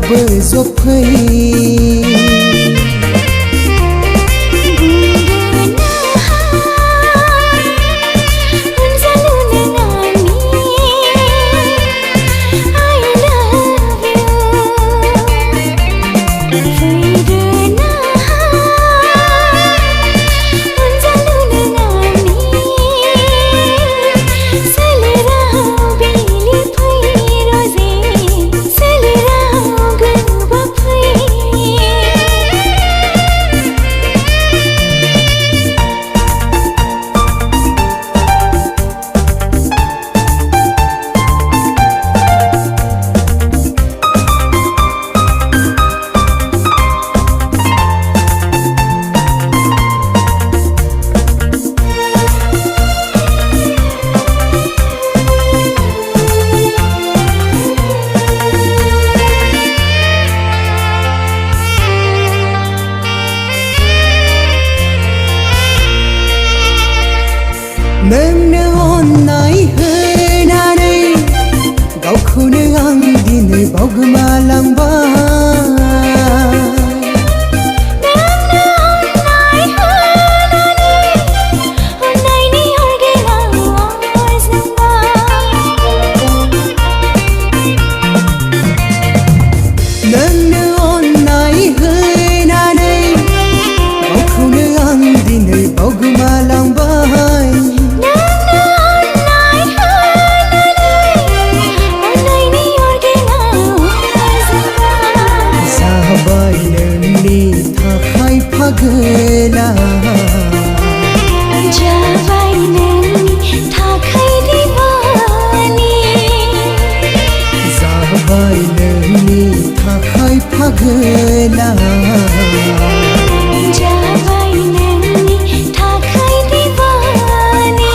रावबो जफै नोंनो अननाय होनानै गावखौनो आं दिनै बावगोमालांबाय नोंनो अननाय होनानै गावखौनो आं दिनै बावगोमालांबाय पागला जाबाय नोंनि थाखाय दिवानी जाबाय नोंनि थाखाय पागला जाबाय नोंनि थाखाय दिवानी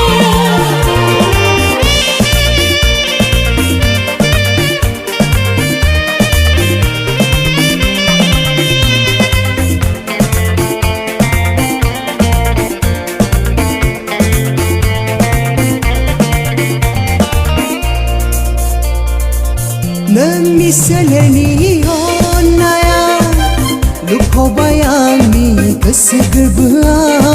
नोंनि सोलेरनि अननाया लुफावबाय आंनि गोसो गोरबोआव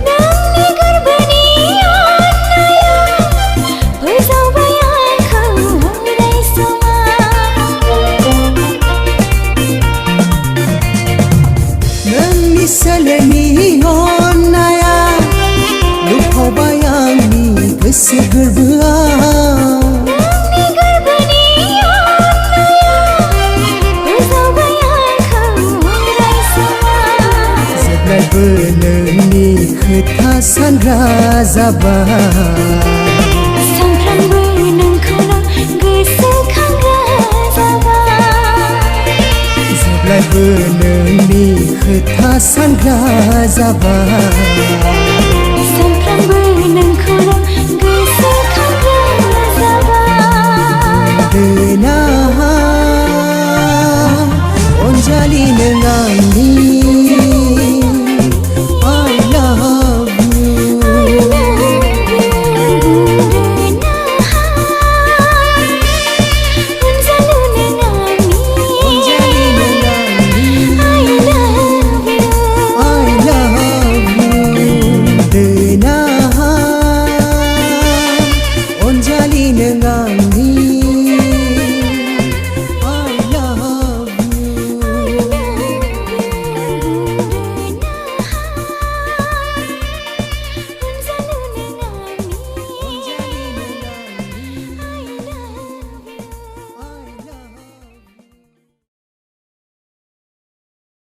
नोंनि गोरबोनि अननाया फोजावबाय आंखौ अराय समाव नोंनि सोलेरनि अननाया लुफावबाय आंनि गोसो गोरबोआव नोंनि खोथा सानग्रा जाबाय सानफ्रोमबो नोंखौनो गोसोखांग्रा जाबाय जेब्लायबो नोंनि खोथा सानग्रा जाबाय